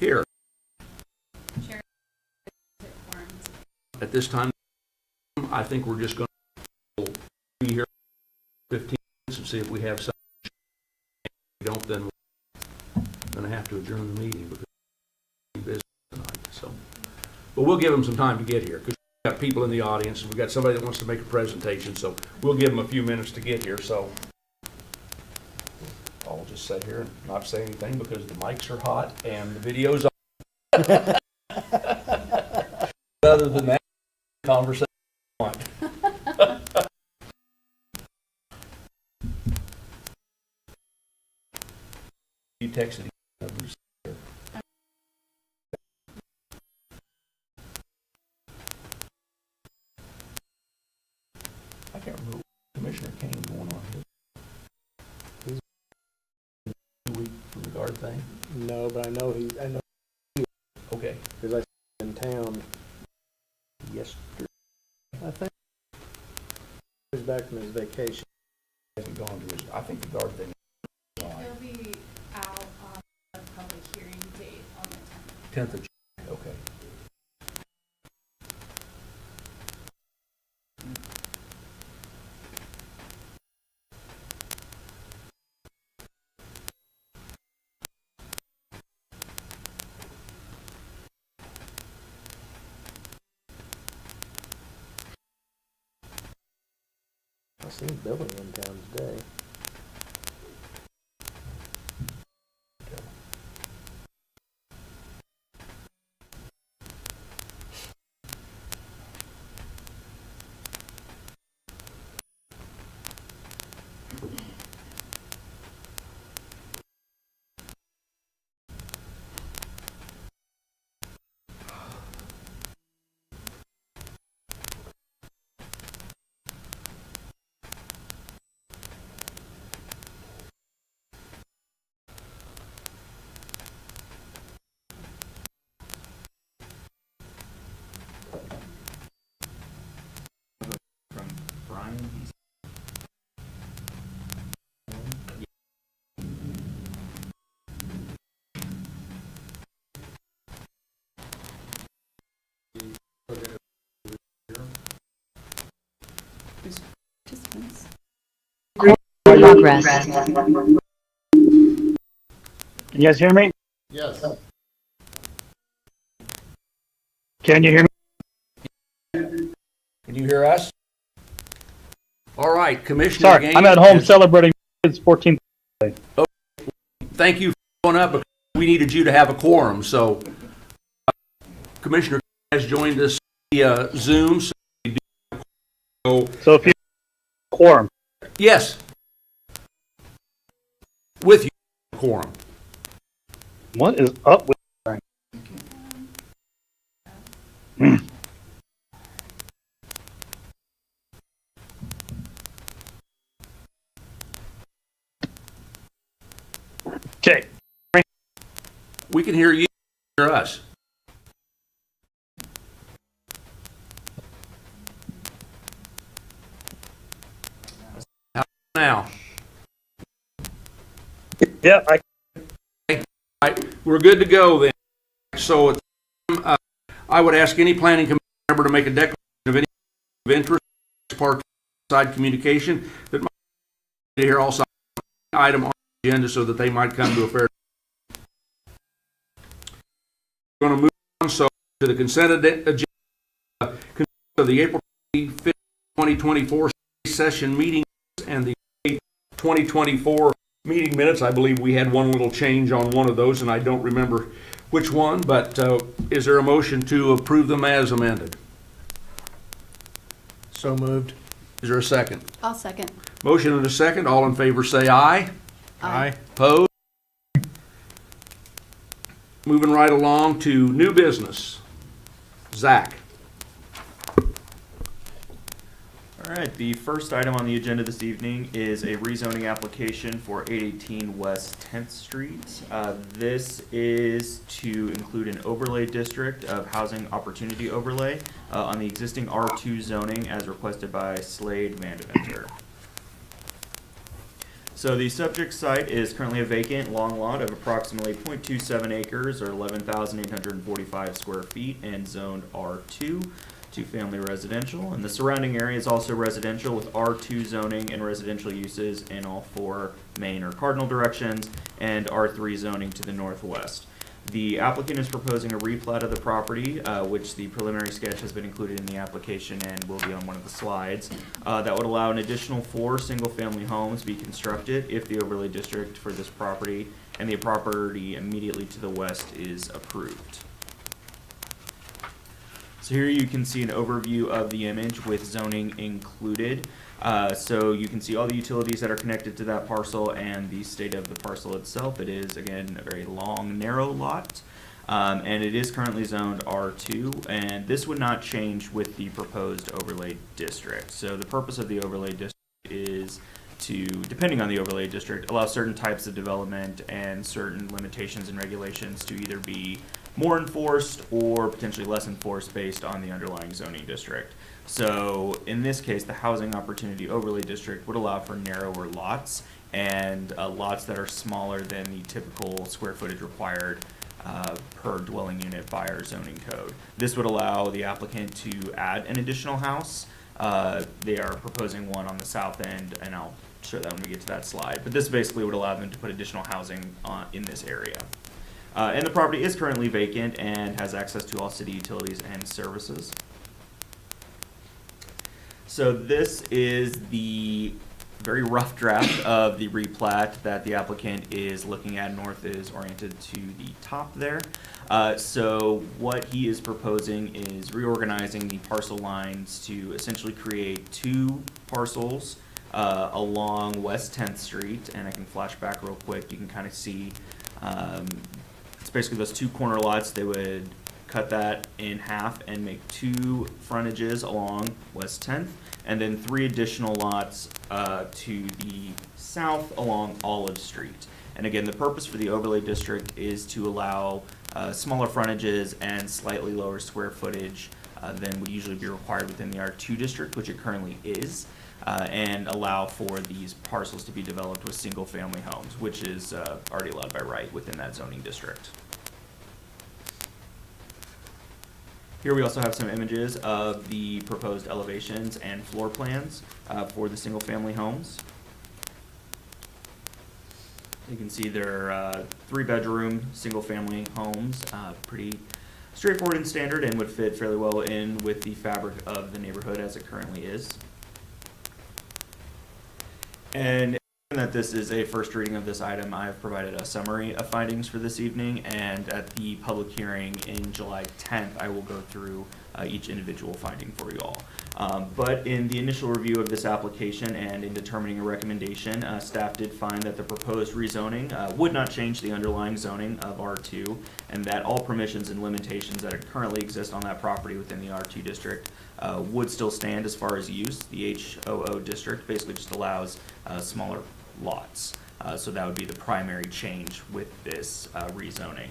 here. Chair, At this time, I think we're just going to be here 15 minutes and see if we have something. If we don't, then we're going to have to adjourn the meeting because we're busy tonight. So, but we'll give them some time to get here because we've got people in the audience and we've got somebody that wants to make a presentation. So we'll give them a few minutes to get here. So I'll just sit here and not say anything because the mics are hot and the video's on. Other than that, conversation. You texted. I can't remember what Commissioner Kane going on here. He's 2 week from the guard thing. No, but I know Okay. because I was in town yesterday. I think he was back from his vacation. He hasn't gone to his. I think the guard thing. he'll be out on the public hearing date on the 10th. 10th of July. Okay. I seen Billy in town today. From Brian. Progress. Can you guys hear me? Yes. Can you hear me? Can you hear us? All right, Commissioner Sorry, Gaines I'm at home is- celebrating it's 14th. Thank you for showing up because we needed you to have a quorum. So Commissioner has joined us via Zoom. So we do So if you quorum, yes, with you, quorum. what is up with Okay. We can hear you, hear us. How now? Yeah, All right, we're good to go then. So it's, I would ask any planning commission member to make a declaration of any of interest as part of side communication that might to hear also item on the agenda so that they might come to a fair. We're going to move on so to the consent agenda of the April 25th, 2024 session meeting and the 2024 meeting minutes. I believe we had one little change on one of those, and I don't remember which one, but is there a motion to approve them as amended? So moved. Is there a second? I'll second. Motion and a second. All in favor say aye. Aye. Opposed? Moving right along to new business. Zach. All right, the first item on the agenda this evening is a rezoning application for 818 West 10th Street. This is to include an overlay district of housing opportunity overlay on the existing R2 zoning as requested by Slade Vandeventer. So the subject site is currently a vacant long lot of approximately 0.27 acres or 11,845 square feet and zoned R2, two-family residential. And the surrounding area is also residential with R2 zoning and residential uses in all four main or cardinal directions and R3 zoning to the northwest. The applicant is proposing a replat of the property, which the preliminary sketch has been included in the application and will be on one of the slides. That would allow an additional 4 single-family homes be constructed if the overlay district for this property and the property immediately to the west is approved. So here you can see an overview of the image with zoning included. So you can see all the utilities that are connected to that parcel and the state of the parcel itself. It is, again, a very long, narrow lot. And it is currently zoned R2, and this would not change with the proposed overlay district. So the purpose of the overlay district is to, depending on the overlay district, allow certain types of development and certain limitations and regulations to either be more enforced or potentially less enforced based on the underlying zoning district. So in this case, the housing opportunity overlay district would allow for narrower lots and lots that are smaller than the typical square footage required per dwelling unit by our zoning code. This would allow the applicant to add an additional house. They are proposing one on the south end, and I'll show that when we get to that slide. But this basically would allow them to put additional housing in this area. And the property is currently vacant and has access to all city utilities and services. So this is the very rough draft of the replat that the applicant is looking at. North is oriented to the top there. So what he is proposing is reorganizing the parcel lines to essentially create 2 parcels along West 10th Street. And I can flash back real quick. You can kind of see it's basically those 2 corner lots. They would cut that in half and make 2 frontages along West 10th, and then 3 additional lots to the south along Olive Street. And again, the purpose for the overlay district is to allow smaller frontages and slightly lower square footage than would usually be required within the R2 district, which it currently is, and allow for these parcels to be developed with single-family homes, which is already allowed by right within that zoning district. Here we also have some images of the proposed elevations and floor plans for the single-family homes. You can see they're 3-bedroom, single-family homes, pretty straightforward and standard, and would fit fairly well in with the fabric of the neighborhood as it currently is. And given that this is a first reading of this item, I've provided a summary of findings for this evening, and at the public hearing in July 10th, I will go through each individual finding for you all. But in the initial review of this application and in determining a recommendation, staff did find that the proposed rezoning would not change the underlying zoning of R2, and that all permissions and limitations that currently exist on that property within the R2 district would still stand as far as use. The HOO district basically just allows smaller lots. So that would be the primary change with this rezoning.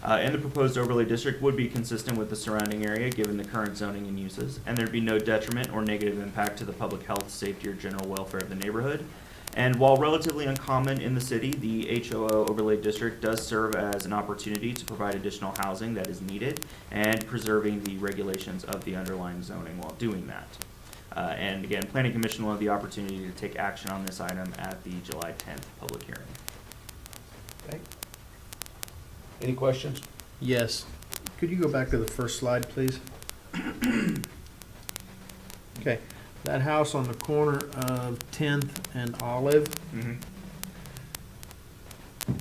And the proposed overlay district would be consistent with the surrounding area given the current zoning and uses, and there'd be no detriment or negative impact to the public health, safety, or general welfare of the neighborhood. And while relatively uncommon in the city, the HOO overlay district does serve as an opportunity to provide additional housing that is needed and preserving the regulations of the underlying zoning while doing that. And again, Planning Commission will have the opportunity to take action on this item at the July 10th public hearing. Okay. Any questions? Yes. Could you go back to the first slide, please? Okay, that house on the corner of 10th and Olive,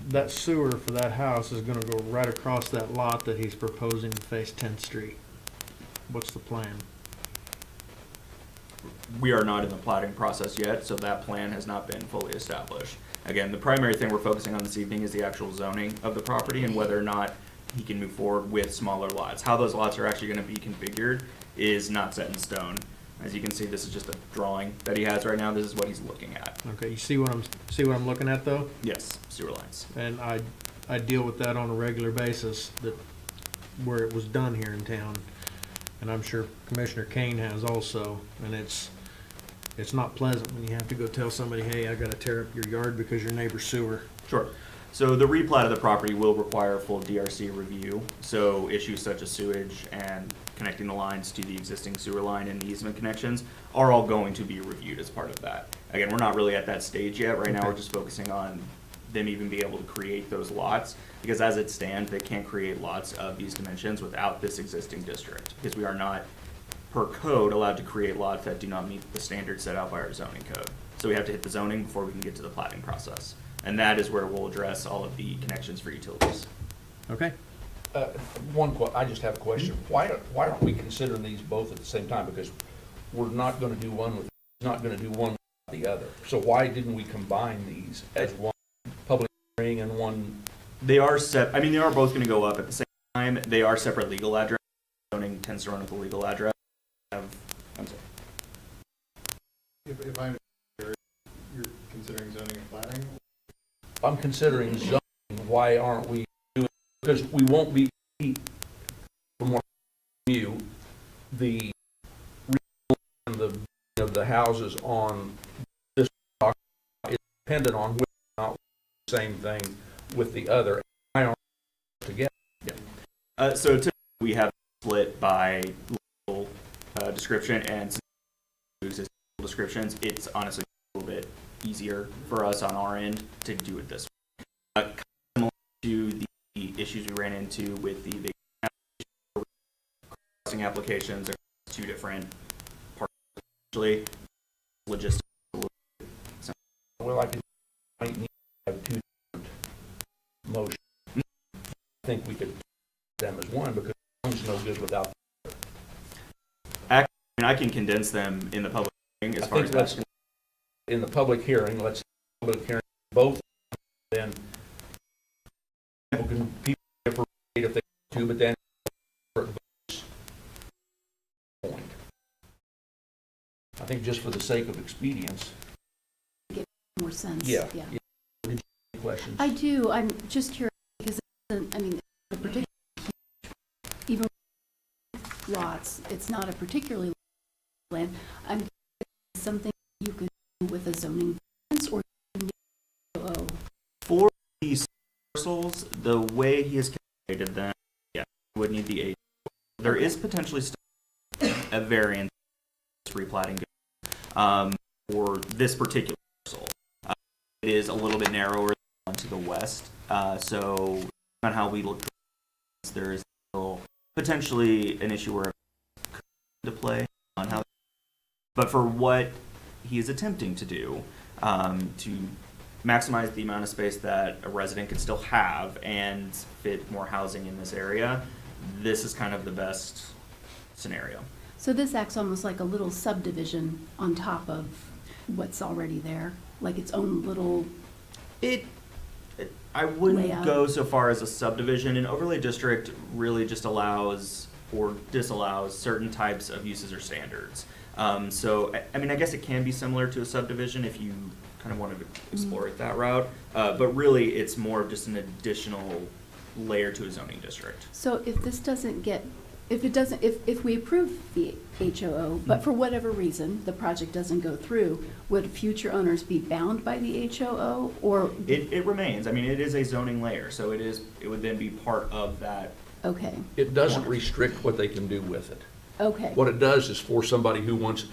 that sewer for that house is gonna go right across that lot that he's proposing to face 10th Street. What's the plan? We are not in the plotting process yet, so that plan has not been fully established. Again, the primary thing we're focusing on this evening is the actual zoning of the property and whether or not he can move forward with smaller lots. How those lots are actually going to be configured is not set in stone. As you can see, this is just a drawing that he has right now. This is what he's looking at. Okay, you see what I'm looking at though? Yes, sewer lines. And I deal with that on a regular basis, that where it was done here in town. And I'm sure Commissioner Kane has also, and it's It's not pleasant when you have to go tell somebody, hey, I gotta tear up your yard because your neighbor's sewer. Sure. So the replat of the property will require a full DRC review. So issues such as sewage and connecting the lines to the existing sewer line and the easement connections are all going to be reviewed as part of that. Again, we're not really at that stage yet. Right now, we're just focusing on them even be able to create those lots. Because as it stands, they can't create lots of these dimensions without this existing district. Because we are not, per code, allowed to create lots that do not meet the standards set out by our zoning code. So we have to hit the zoning before we can get to the platting process. And that is where we'll address all of the connections for utilities. Okay. I just have a question. Why aren't we considering these both at the same time? Because we're not gonna do one with, not gonna do one without the other. So why didn't we combine these as one public hearing and one? They are I mean, they are both gonna go up at the same time. They are separate legal address. Zoning tends to run with the legal address. I'm sorry. If I'm, you're considering zoning and planning? I'm considering zoning, why aren't we doing, because we won't be, from what you, the of the houses on this block is dependent on whether or not the same thing with the other. Why aren't we together? So typically we have split by legal description and existing descriptions. It's honestly a little bit easier for us on our end to do it this way. Similar to the issues we ran into with the crossing applications, are two different parts. Actually, logistics. Well, I might need to have two different motions. I think we could do them as one because one's no good without. Actually, I can condense them in the public hearing as far as let's, in the public hearing, let's public hearing both, then people can differentiate if they want to, but then point. I think just for the sake of expedience. More sense. Yeah. Did you have any questions? I do. I'm just curious because I mean, a particularly huge, even lots, it's not a particularly large land. I'm curious, something you could do with a zoning variance or for these parcels, the way he has calculated them, yeah, we would need the age. There is potentially still a variance replatting for this particular parcel. It is a little bit narrower to the west, so on how we look, there is still potentially an issue where to play on how, but for what he is attempting to do, to maximize the amount of space that a resident could still have and fit more housing in this area, this is kind of the best scenario. so this acts almost like a little subdivision on top of what's already there, like its own little. I wouldn't Layout. go so far as a subdivision. An overlay district really just allows or disallows certain types of uses or standards. So, I mean, I guess it can be similar to a subdivision if you kind of wanted to explore it that route. But really, it's more of just an additional layer to a zoning district. So if this doesn't get, if we approve the HOO, but for whatever reason, the project doesn't go through, would future owners be bound by the HOO or? It remains. I mean, it is a zoning layer, so it would then be part of that. Okay, It doesn't restrict what they can do with it. okay, What it does is for somebody who wants,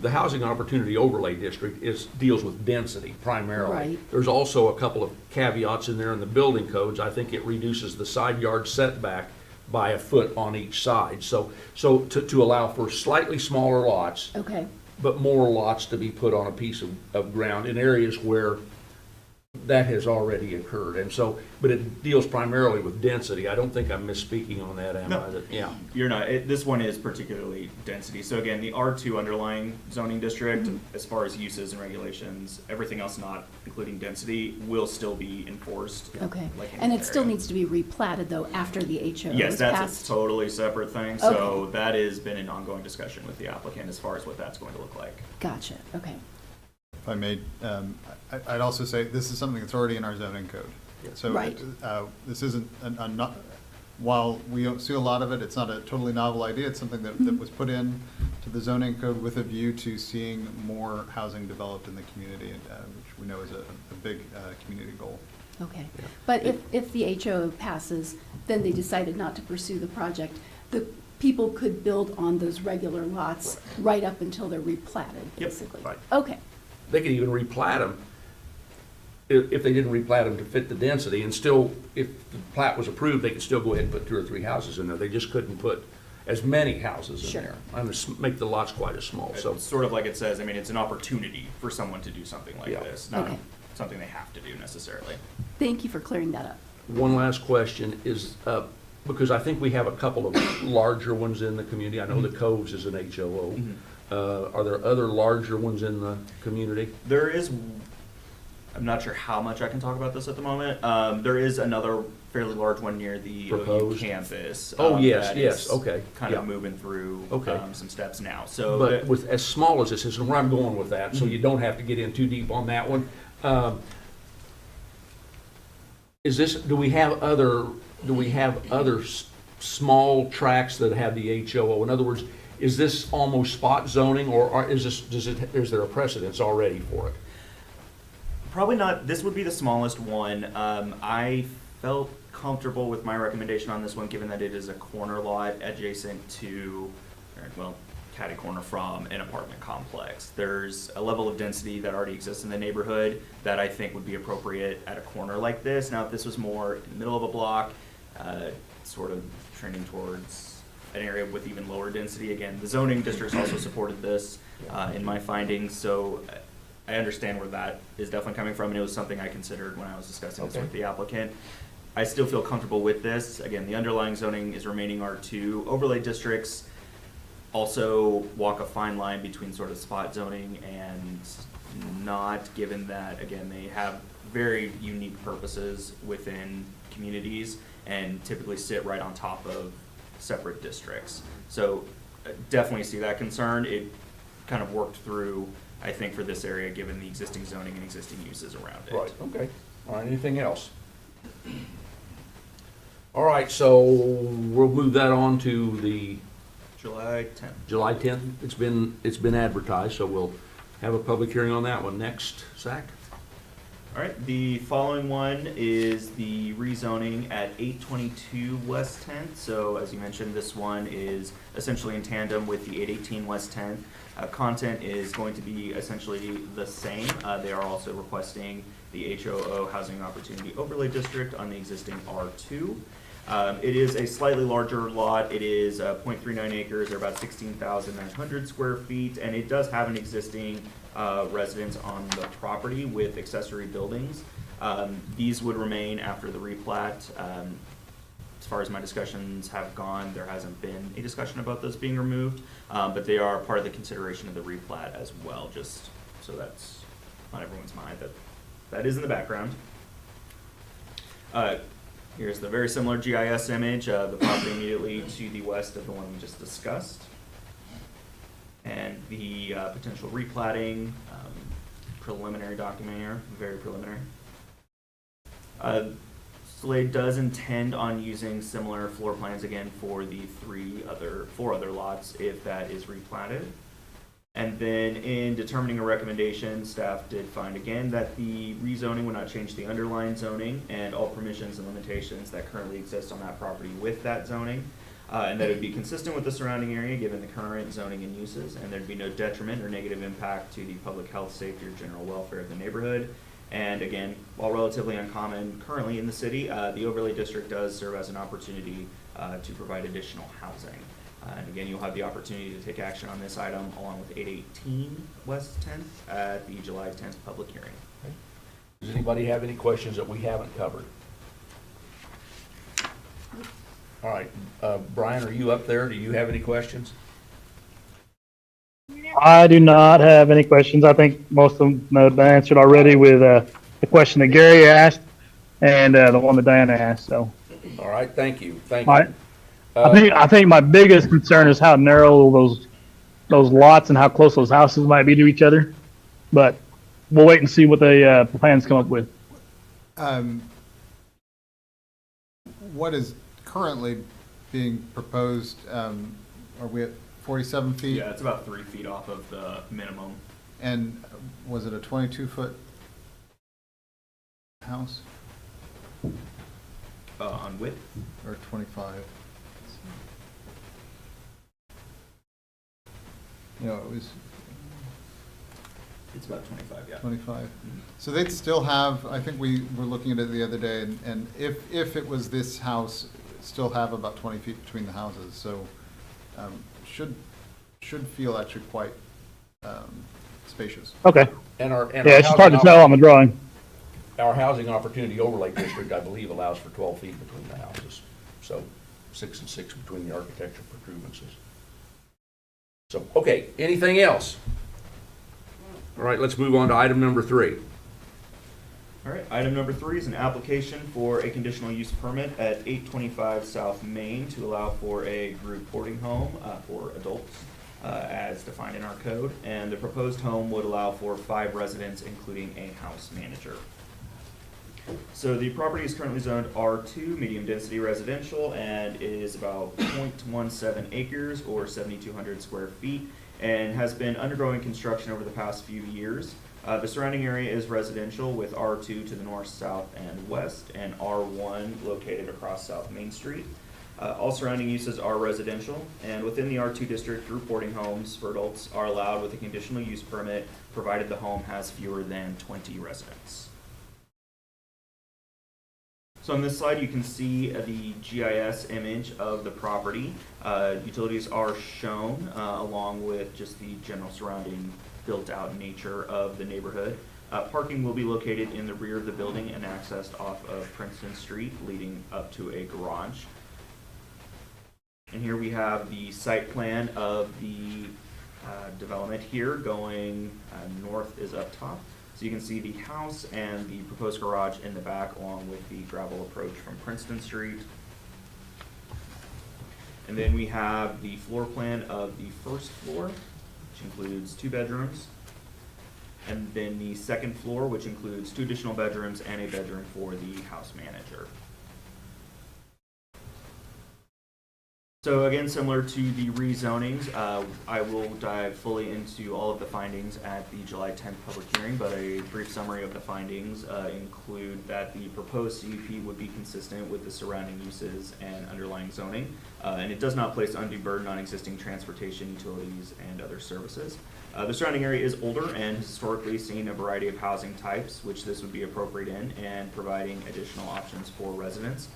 the Housing Opportunity Overlay District deals with density primarily. Right. There's also a couple of caveats in there in the building codes. I think it reduces the side yard setback by a foot on each side. So to allow for slightly smaller lots, okay. but more lots to be put on a piece of ground in areas where that has already occurred. And so, but it deals primarily with density. I don't think I'm misspeaking on that, am I? No. Yeah. You're not. This one is particularly density. So again, the R2 underlying zoning district, as far as uses and regulations, everything else not including density will still be enforced. Okay, like in and the it still area. needs to be replatted though after the HOO Yes, is that's a passed? totally separate thing. So Okay. that has been an ongoing discussion with the applicant as far as what that's going to look like. Gotcha, okay. If I may, I'd also say this is something that's already in our zoning code. So Right. this isn't while we don't see a lot of it, it's not a totally novel idea. It's something that was put in to the zoning code with a view to seeing more housing developed in the community, which we know is a big community goal. Okay, but if the HO passes, then they decided not to pursue the project, the people could build on those regular lots right up until they're replatted, Yep, basically? right. Okay, They could even replat them, if they didn't replat them to fit the density, and still, if the plat was approved, they could still go ahead and put 2 or 3 houses in there. They just couldn't put as many houses in Sure. there, and make the lots quite as small, so. It's sort of like it says, I mean, it's an opportunity for someone to do something like Yeah. this, not Okay. something they have to do necessarily. thank you for clearing that up. One last question is, because I think we have a couple of larger ones in the community. I know the Coves is an HOO. Are there other larger ones in the community? There is, I'm not sure how much I can talk about this at the moment. There is another fairly large one near the OU Proposed? campus. Oh, yes, that yes, is okay, Kind of yeah. moving through Okay. some steps now, so. But with, as small as this is, and where I'm going with that, so you don't have to get in too deep on that one. Is this, do we have other small tracts that have the HOO? In other words, is this almost spot zoning, or is there a precedence already for it? Probably not, this would be the smallest one. I felt comfortable with my recommendation on this one, given that it is a corner lot adjacent to, well, catty corner from an apartment complex. There's a level of density that already exists in the neighborhood that I think would be appropriate at a corner like this. Now, if this was more in the middle of a block, sort of trending towards an area with even lower density, again, the zoning districts also supported this in my findings, so I understand where that is definitely coming from, and it was something I considered when I was discussing this Okay. with the applicant. I still feel comfortable with this. Again, the underlying zoning is remaining R2. Overlay districts also walk a fine line between sort of spot zoning and not, given that, again, they have very unique purposes within communities and typically sit right on top of separate districts. So definitely see that concern. It kind of worked through, I think, for this area, given the existing zoning and existing uses around it. Right, okay. All right, anything else? All right, so we'll move that on to the July 10th. July 10th. It's been advertised, so we'll have a public hearing on that one. Next, Zach? All right, the following one is the rezoning at 822 West 10th. So as you mentioned, this one is essentially in tandem with the 818 West 10th. Content is going to be essentially the same. They are also requesting the HOO Housing Opportunity Overlay District on the existing R2. It is a slightly larger lot. It is 0.39 acres, or about 16,900 square feet, and it does have an existing residence on the property with accessory buildings. These would remain after the replat. As far as my discussions have gone, there hasn't been a discussion about those being removed, but they are part of the consideration of the replat as well, just so that's on everyone's mind, that is in the background. Here's the very similar GIS image of the property immediately to the west of the one we just discussed. And the potential replatting, preliminary document here, very preliminary. Slade does intend on using similar floor plans again for the four other lots if that is replatted. And then in determining a recommendation, staff did find again that the rezoning would not change the underlying zoning and all permissions and limitations that currently exist on that property with that zoning. And that it would be consistent with the surrounding area given the current zoning and uses, and there'd be no detriment or negative impact to the public health, safety, or general welfare of the neighborhood. And again, while relatively uncommon currently in the city, the overlay district does serve as an opportunity to provide additional housing. And again, you'll have the opportunity to take action on this item along with 818 West 10th at the July 10th public hearing. Does anybody have any questions that we haven't covered? All right, Brian, are you up there? Do you have any questions? I do not have any questions. I think most of them have been answered already with the question that Gary asked and the one that Diana asked. So All right, thank you, thank My- you. I think my biggest concern is how narrow those lots and how close those houses might be to each other. But we'll wait and see what the plans come up with. What is currently being proposed, are we at 47 feet? Yeah, it's about 3 feet off of the minimum. And was it a 22-foot house On width. or 25? No, it was It's about 25, yeah. 25. So they'd still have, I think we were looking at it the other day, and if it was this house, still have about 20 feet between the houses. So should feel actually quite spacious. Okay. And our Yeah, it's just hard to tell on the drawing. Our housing opportunity overlay district, I believe, allows for 12 feet between the houses. So 6 and 6 between the architectural protuberances. So, okay, anything else? All right, let's move on to item number 3. All right, item number 3 is an application for a conditional use permit at 825 South Main to allow for a group boarding home for adults as defined in our code. And the proposed home would allow for 5 residents, including a house manager. So the property is currently zoned R2, medium density residential, and is about 0.17 acres or 7,200 square feet, and has been undergoing construction over the past few years. The surrounding area is residential with R2 to the north, south, and west, and R1 located across South Main Street. All surrounding uses are residential, and within the R2 district, group boarding homes for adults are allowed with a conditional use permit, provided the home has fewer than 20 residents. So on this slide, you can see the GIS image of the property. Utilities are shown along with just the general surrounding built-out nature of the neighborhood. Parking will be located in the rear of the building and accessed off of Princeton Street, leading up to a garage. And here we have the site plan of the development here. Going north is up top. So you can see the house and the proposed garage in the back, along with the gravel approach from Princeton Street. And then we have the floor plan of the first floor, which includes 2 bedrooms. And then the second floor, which includes 2 additional bedrooms and a bedroom for the house manager. So again, similar to the rezonings, I will dive fully into all of the findings at the July 10th public hearing, but a brief summary of the findings include that the proposed CUP would be consistent with the surrounding uses and underlying zoning, and it does not place undue burden on existing transportation, utilities, and other services. The surrounding area is older and historically seen a variety of housing types, which this would be appropriate in, and providing additional options for residents.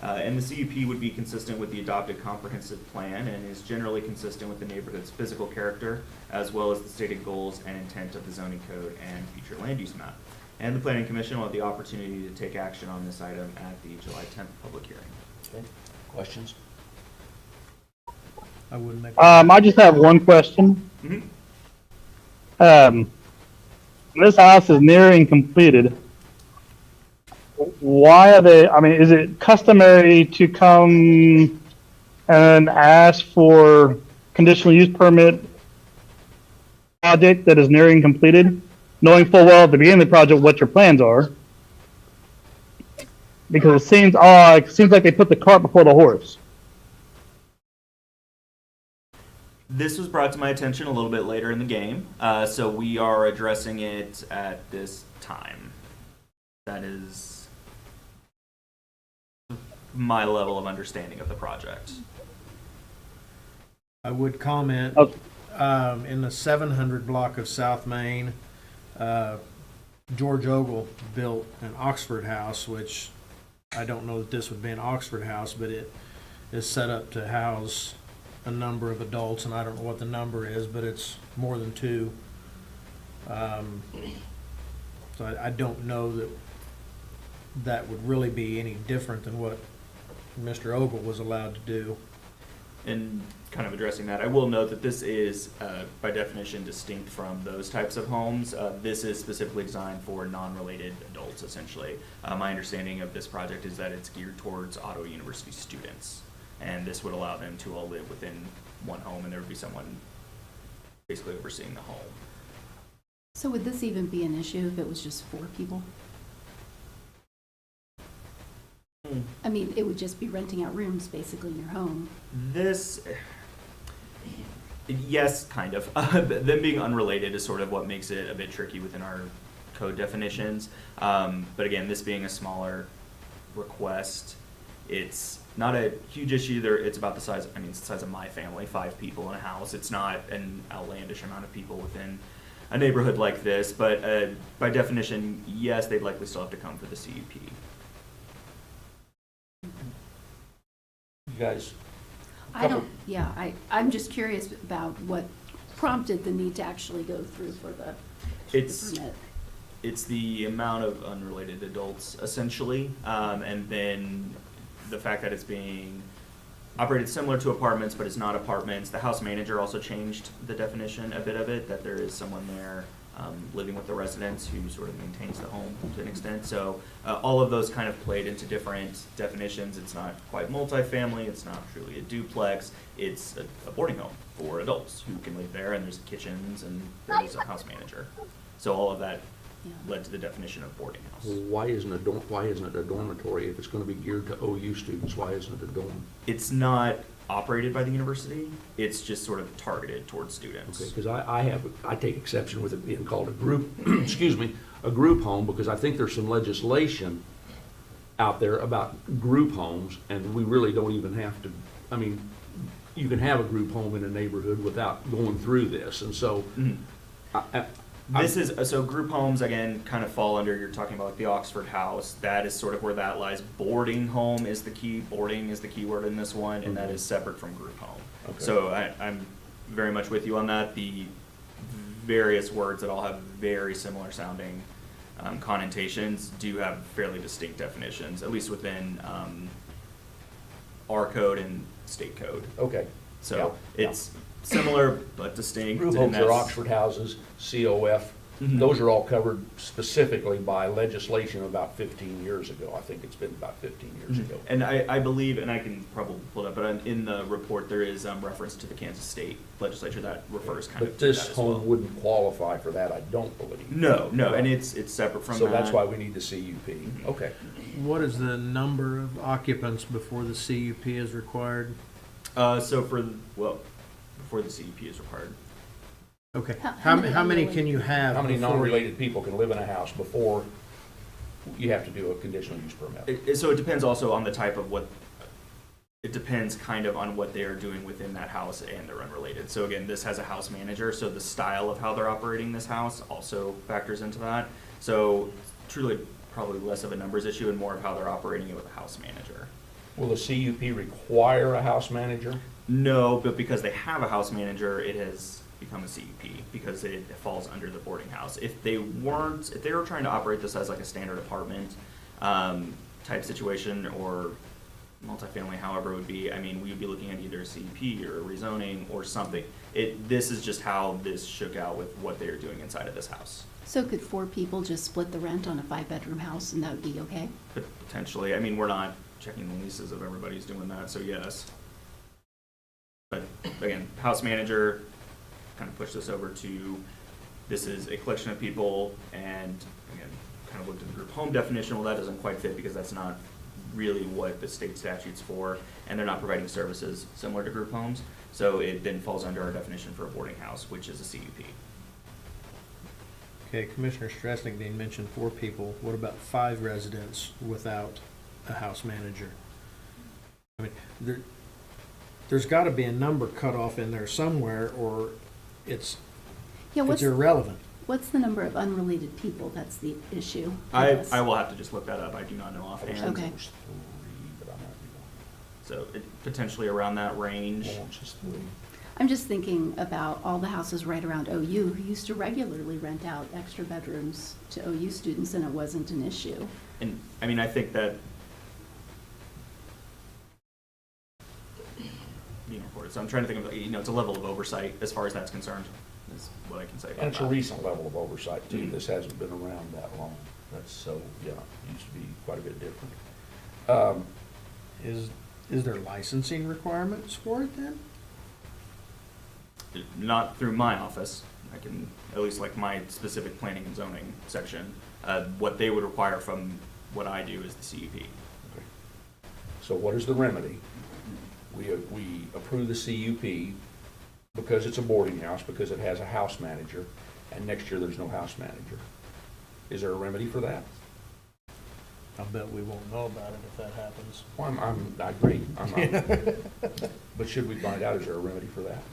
And the CUP would be consistent with the adopted comprehensive plan and is generally consistent with the neighborhood's physical character, as well as the stated goals and intent of the zoning code and future land use map. And the Planning Commission will have the opportunity to take action on this item at the July 10th public hearing. Okay, questions? I wouldn't make. I just have one question. This house is nearing completed. Why are they, I mean, is it customary to come and ask for conditional use permit project that is nearing completed, knowing full well at the beginning of the project what your plans are? Because it seems odd, it seems like they put the cart before the horse. This was brought to my attention a little bit later in the game, so we are addressing it at this time. That is my level of understanding of the project. I would comment, in the 700 block of South Main, George Ogle built an Oxford house, which I don't know that this would be an Oxford house, but it is set up to house a number of adults, and I don't know what the number is, but it's more than 2. So I don't know that that would really be any different than what Mr. Ogle was allowed to do. And kind of addressing that, I will note that this is, by definition, distinct from those types of homes. This is specifically designed for non-related adults, essentially. My understanding of this project is that it's geared towards Ottawa University students, and this would allow them to all live within one home, and there would be someone basically overseeing the home. So would this even be an issue if it was just 4 people? I mean, it would just be renting out rooms basically in your home. This, yes, kind of. Them being unrelated is sort of what makes it a bit tricky within our code definitions. But again, this being a smaller request, it's not a huge issue there. It's about the size, I mean, it's the size of my family, 5 people in a house. It's not an outlandish amount of people within a neighborhood like this, but by definition, yes, they'd likely still have to come for the CUP. You guys, I don't, yeah, I'm just curious about what prompted the need to actually go through for the It's, permit. it's the amount of unrelated adults essentially, and then the fact that it's being operated similar to apartments, but it's not apartments. The house manager also changed the definition a bit of it, that there is someone there living with the residents who sort of maintains the home to an extent. So all of those kind of played into different definitions. It's not quite multifamily, it's not truly a duplex, it's a boarding home for adults who can live there, and there's kitchens and there's a house manager. So all of that Yeah. led to the definition of boarding house. why isn't it a dormitory? If it's gonna be geared to OU students, why isn't it a dorm? It's not operated by the university, it's just sort of targeted towards students. Okay, because I take exception with it being called a group, excuse me, a group home, because I think there's some legislation out there about group homes, and we really don't even have to, I mean, you can have a group home in a neighborhood without going through this, and so, Mhm. I- This is, so group homes, again, kind of fall under, you're talking about like the Oxford House, that is sort of where that lies. Boarding home is the key, boarding is the key word in this one, and that is separate from group home. Okay. So I'm very much with you on that. The various words that all have very similar sounding connotations do have fairly distinct definitions, at least within our code and state code. okay. So Yeah, it's similar but distinct. Group and homes are that's- Oxford houses, COF, Mhm. those are all covered specifically by legislation about 15 years ago. I think it's been about 15 years ago. And I believe, and I can probably pull it up, but in the report, there is reference to the Kansas State legislature that refers kind of But to this that as well. home wouldn't qualify for that, I don't believe. No, and it's separate from that. So that's why we need the CUP. Mhm. Okay. What is the number of occupants before the CUP is required? So before the CUP is required. Okay, How how many many unrelated can you have? How many before- non-related people can live in a house before you have to do a conditional use permit? So it depends also on the type of it depends kind of on what they are doing within that house, and they're unrelated. So again, this has a house manager, so the style of how they're operating this house also factors into that. So truly probably less of a numbers issue and more of how they're operating it with a house manager. Will the CUP require a house manager? No, but because they have a house manager, it has become a CUP because it falls under the boarding house. If they were trying to operate this as like a standard apartment type situation or multifamily, however it would be, I mean, we would be looking at either a CUP or a rezoning or something. This is just how this shook out with what they are doing inside of this house. So could 4 people just split the rent on a 5-bedroom house and that would be okay? Potentially, I mean, we're not checking the leases if everybody's doing that, so yes. But again, house manager kind of pushed this over to, this is a collection of people, and again, kind of looked at the group home definition. Well, that doesn't quite fit because that's not really what the state statute's for, and they're not providing services similar to group homes. So it then falls under our definition for a boarding house, which is a CUP. Okay, Commissioner Stresnick mentioned 4 people. What about 5 residents without a house manager? I mean, there's got to be a number cut off in there somewhere, or it's Yeah, it's irrelevant. what's the number of unrelated people? That's the issue. I guess. will have to just look that up. I do not know offhand. Okay. There's 3, but I might be So potentially around that range. wrong. It's just 3. I'm just thinking about all the houses right around OU who used to regularly rent out extra bedrooms to OU students and it wasn't an issue. And, I mean, I think that being reported, so I'm trying to think of, it's a level of oversight as far as that's concerned, is what I can say about that. And it's a recent level of oversight too. This hasn't been around that long. That's so, yeah, it used to be quite a bit different. Is there licensing requirements for it then? Not through my office. I can, at least like my specific planning and zoning section, what they would require from what I do is the CUP. So what is the remedy? We approve the CUP because it's a boarding house, because it has a house manager, and next year there's no house manager. Is there a remedy for that? I bet we won't know about it if that happens. Well, I agree. But should we find out, is there a remedy for that?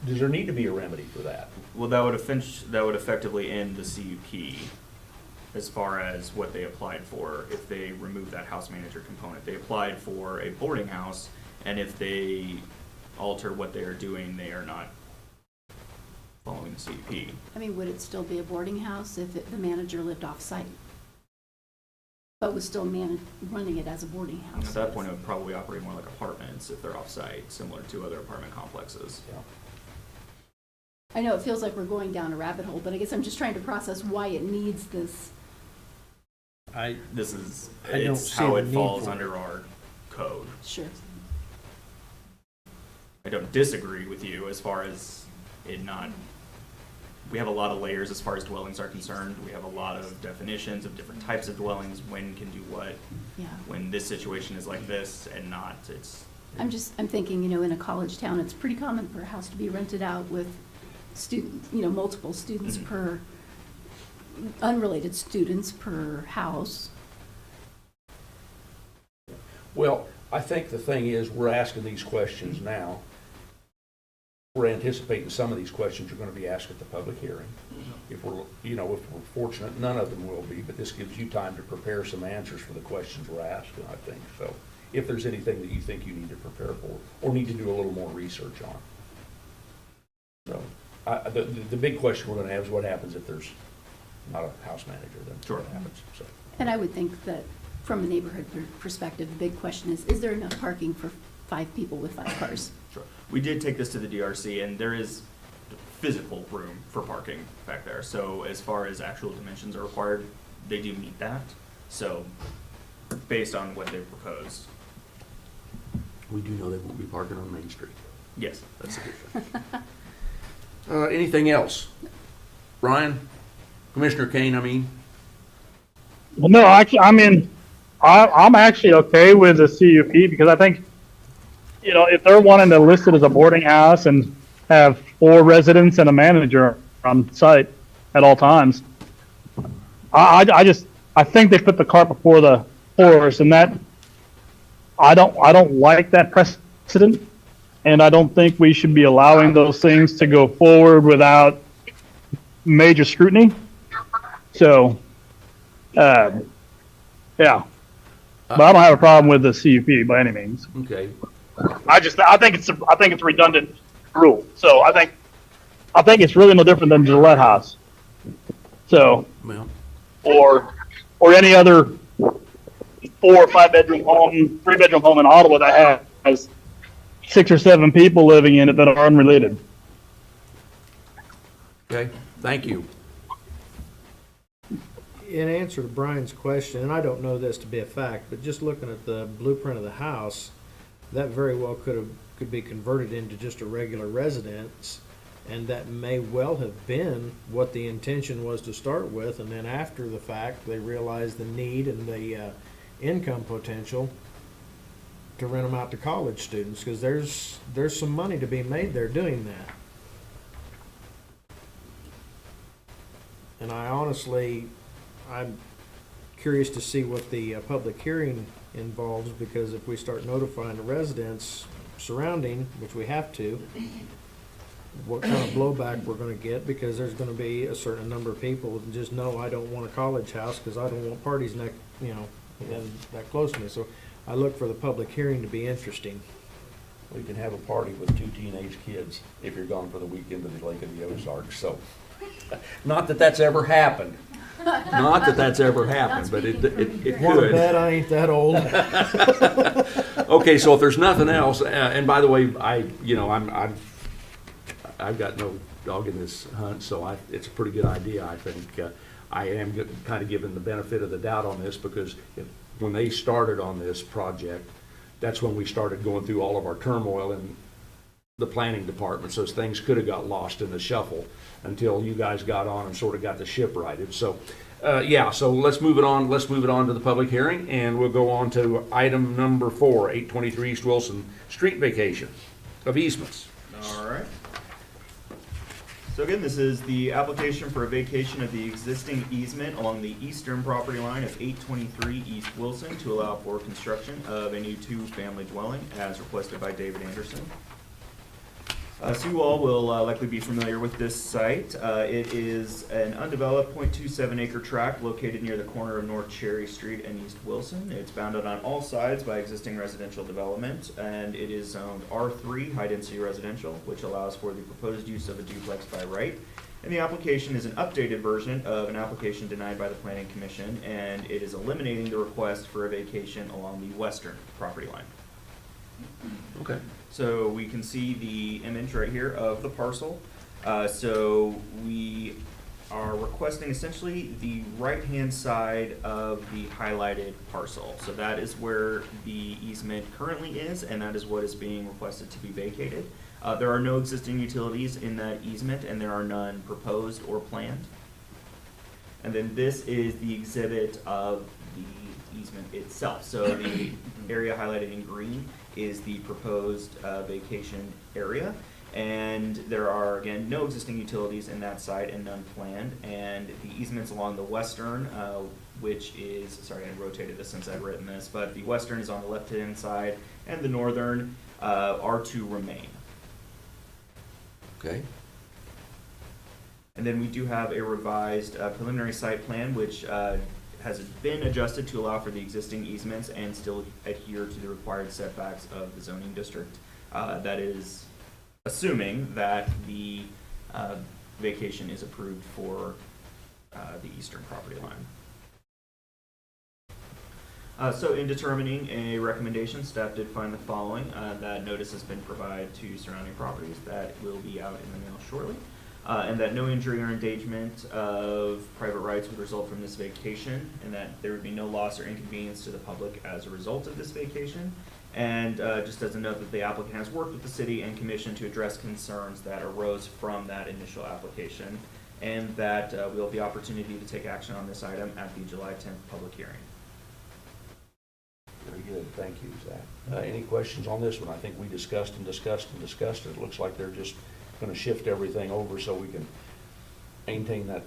Does there need to be a remedy for that? Well, that would effectively end the CUP as far as what they applied for if they remove that house manager component. They applied for a boarding house, and if they alter what they are doing, they are not following the CUP. I mean, would it still be a boarding house if the manager lived off-site? But was still running it as a boarding house? At that point, it would probably operate more like apartments if they're off-site, similar to other apartment complexes. Yeah. I know it feels like we're going down a rabbit hole, but I guess I'm just trying to process why it needs this. This is, I don't it's see how the it need falls for it. under our code. Sure. I don't disagree with you as far as it not, we have a lot of layers as far as dwellings are concerned. We have a lot of definitions of different types of dwellings, when can do what. Yeah. When this situation is like this and not, I'm thinking, in a college town, it's pretty common for a house to be rented out with students, multiple students per, unrelated students per house. Well, I think the thing is, we're asking these questions now. We're anticipating some of these questions are going to be asked at the public hearing. If we're fortunate, none of them will be, but this gives you time to prepare some answers for the questions we're asking, I think. So if there's anything that you think you need to prepare for or need to do a little more research on. So the big question we're going to have is what happens if there's not a house manager, then Sure. what happens? So. And I would think that from a neighborhood perspective, the big question is there enough parking for 5 people with 5 cars? sure. We did take this to the DRC, and there is physical room for parking back there. So as far as actual dimensions are required, they do meet that. So based on what they've proposed, We do know they won't be parking on Main Street. yes. That's a good thing. Anything else? Ryan? Commissioner Kane, I mean? Well, no, actually, I'm actually okay with the CUP because I think, if they're wanting to list it as a boarding house and have 4 residents and a manager on site at all times, I think they put the cart before the horse, and that I don't like that precedent, and I don't think we should be allowing those things to go forward without major scrutiny. So, yeah, but I don't have a problem with the CUP by any means. Okay. I think it's a redundant rule. So I think it's really no different than Gillette House. So, Well, or any other 4 or 5 bedroom home, 3 bedroom home in Ottawa that has 6 or 7 people living in it that are unrelated. okay, thank you. In answer to Brian's question, and I don't know this to be a fact, but just looking at the blueprint of the house, that very well could be converted into just a regular residence, and that may well have been what the intention was to start with, and then after the fact, they realized the need and the income potential to rent them out to college students, because there's some money to be made there doing that. And I'm curious to see what the public hearing involves, because if we start notifying the residents surrounding, which we have to, what kind of blowback we're gonna get, because there's gonna be a certain number of people that just know I don't want a college house because I don't want parties that close to me. So I look for the public hearing to be interesting. We can have a party with 2 teenage kids if you're gone for the weekend to the Lake of the Ozarks, so. Not that that's ever happened. Not that that's ever happened, but it Wanna could. bet I ain't that old? Okay, so if there's nothing else, and by the way, I've got no dog in this hunt, so it's a pretty good idea, I think. I am kind of given the benefit of the doubt on this because when they started on this project, that's when we started going through all of our turmoil in the planning department, so things could have got lost in the shuffle until you guys got on and sort of got the ship righted. So Yeah, so let's move it on to the public hearing, and we'll go on to item number 4, 823 East Wilson Street vacation of easements. All right. So again, this is the application for a vacation of the existing easement along the eastern property line of 823 East Wilson to allow for construction of a new two-family dwelling as requested by David Anderson. So you all will likely be familiar with this site. It is an undeveloped 0.27 acre tract located near the corner of North Cherry Street and East Wilson. It's bounded on all sides by existing residential development, and it is zoned R3 high density residential, which allows for the proposed use of a duplex by right. And the application is an updated version of an application denied by the Planning Commission, and it is eliminating the request for a vacation along the western property line. Okay. So we can see the image right here of the parcel. So we are requesting essentially the right-hand side of the highlighted parcel. So that is where the easement currently is, and that is what is being requested to be vacated. There are no existing utilities in that easement, and there are none proposed or planned. And then this is the exhibit of the easement itself. So the area highlighted in green is the proposed vacation area. And there are, again, no existing utilities in that site and none planned. And the easements along the western, which is, sorry, I rotated this since I've written this, but the western is on the left-hand side and the northern are to remain. Okay. And then we do have a revised preliminary site plan, which has been adjusted to allow for the existing easements and still adhere to the required setbacks of the zoning district. That is assuming that the vacation is approved for the eastern property line. So in determining a recommendation, staff did find the following, that notice has been provided to surrounding properties that will be out in the mail shortly. And that no injury or endangerment of private rights would result from this vacation, and that there would be no loss or inconvenience to the public as a result of this vacation. And just as a note that the applicant has worked with the city and commission to address concerns that arose from that initial application, and that we'll have the opportunity to take action on this item at the July 10th public hearing. Very good, thank you, Zach. Any questions on this one? I think we discussed and discussed and discussed it. It looks like they're just going to shift everything over so we can maintain that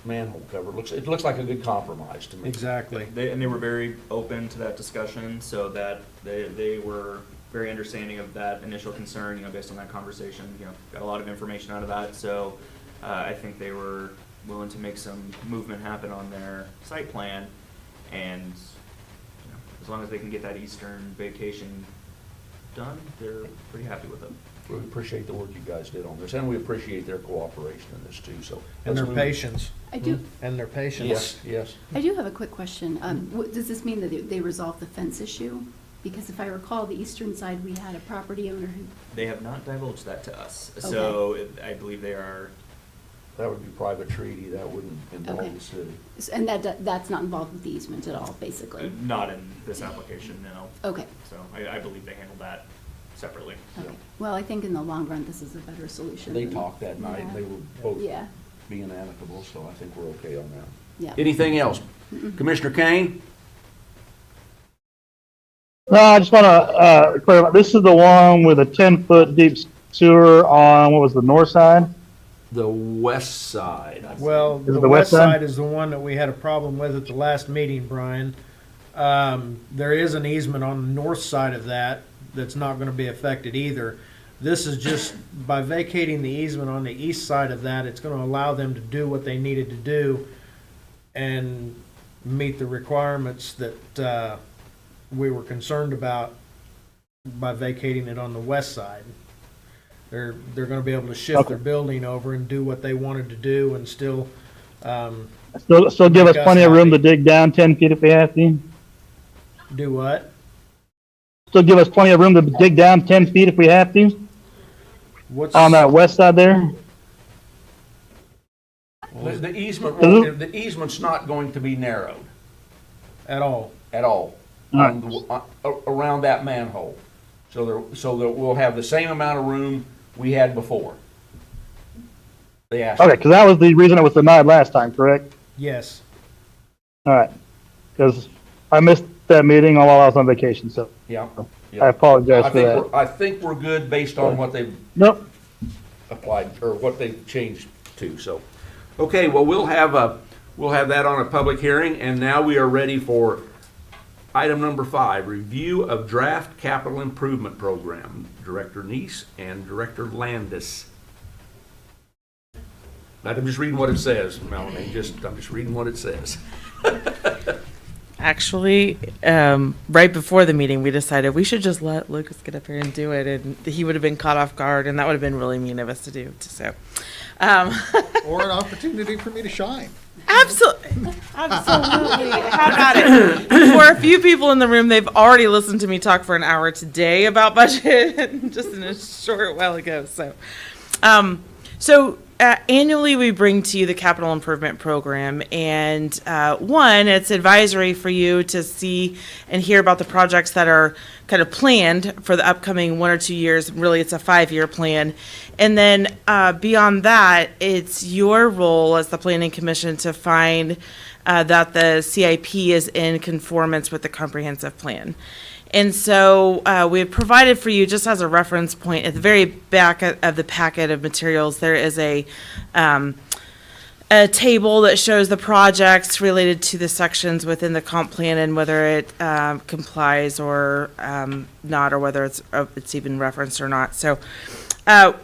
manhole cover. It looks like a good compromise to me. Exactly. And they were very open to that discussion, so that they were very understanding of that initial concern, based on that conversation, got a lot of information out of that. So I think they were willing to make some movement happen on their site plan, and as long as they can get that eastern vacation done, they're pretty happy with it. We appreciate the work you guys did on this, and we appreciate their cooperation in this too, so. And their let's move- patience. I do, And their patience. Yes, yes. I do have a quick question. Does this mean that they resolved the fence issue? Because if I recall, the eastern side, we had a property owner who, They have not divulged that to us, so I believe they are. That would be private treaty, that wouldn't involve Okay. the city. and that's not involved with the easement at all, basically? Not in this application, no. Okay, So I believe they handled that separately. okay. Well, I think in the long run, this is a better solution. They than- talked that night, and they were both Yeah, being amicable, so I think we're okay on that. yeah. Anything else? Commissioner Kane? No, I just want to clarify, this is the one with a 10-foot deep sewer on, what was the north side? The west side. Well, Is it the the west west side? side is the one that we had a problem with at the last meeting, Brian. There is an easement on the north side of that that's not going to be affected either. This is just, by vacating the easement on the east side of that, it's going to allow them to do what they needed to do and meet the requirements that we were concerned about by vacating it on the west side. They're going to be able to shift their building over and do what they wanted to do and still, Still give us Make us plenty of room to happy. dig down 10 feet if we have to? do what? Still give us plenty of room to dig down 10 feet if we have to, What's on that west side there? The easement, Mhm. the easement's not going to be narrowed at all? at all on around that manhole. So that we'll have the same amount of room we had before. They asked. Okay, because that was the reason it was denied last time, correct? Yes. All right, because I missed that meeting while I was on vacation, so Yeah. I apologize I for think that. I think we're good based on what they've Nope, applied, or what they've changed to, so. Okay, well, we'll have that on a public hearing, and now we are ready for item number 5, review of draft capital improvement program. Director Neese and Director Landis. I'm just reading what it says, Melanie, I'm just reading what it says. Actually, right before the meeting, we decided we should just let Lucas get up here and do it, and he would have been caught off guard, and that would have been really mean of us to do. So, Or an opportunity for me to shine. absolutely, absolutely. How about it? For a few people in the room, they've already listened to me talk for an hour today about budget, just in a short while ago. So, annually, we bring to you the capital improvement program, and one, it's advisory for you to see and hear about the projects that are kind of planned for the upcoming 1 or 2 years. Really, it's a 5-year plan. And then beyond that, it's your role as the Planning Commission to find that the CIP is in conformance with the comprehensive plan. And so we have provided for you, just as a reference point, at the very back of the packet of materials, there is a table that shows the projects related to the sections within the comp plan and whether it complies or not, or whether it's even referenced or not. So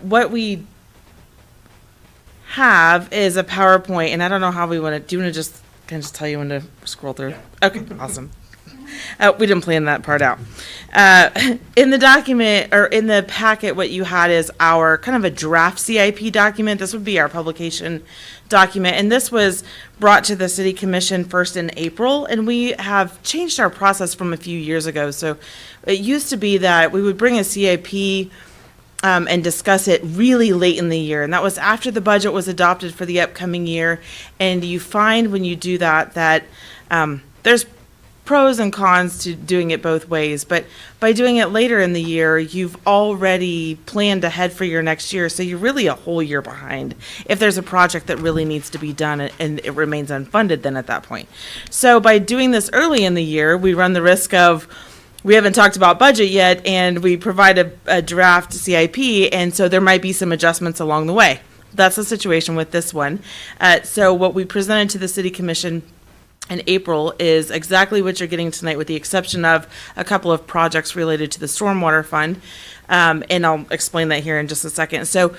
what we have is a PowerPoint, and I don't know how we want to. Do you want to can I just tell you when to scroll through? Okay, awesome. We didn't plan that part out. In the document, or in the packet, what you had is our kind of a draft CIP document. This would be our publication document, and this was brought to the City Commission first in April, and we have changed our process from a few years ago. So it used to be that we would bring a CIP and discuss it really late in the year, and that was after the budget was adopted for the upcoming year. And you find when you do that there's pros and cons to doing it both ways, but by doing it later in the year, you've already planned ahead for your next year, so you're really a whole year behind if there's a project that really needs to be done and it remains unfunded then at that point. So by doing this early in the year, we run the risk of we haven't talked about budget yet, and we provide a draft CIP, and so there might be some adjustments along the way. That's the situation with this one. So what we presented to the City Commission in April is exactly what you're getting tonight, with the exception of a couple of projects related to the Stormwater Fund, and I'll explain that here in just a second. So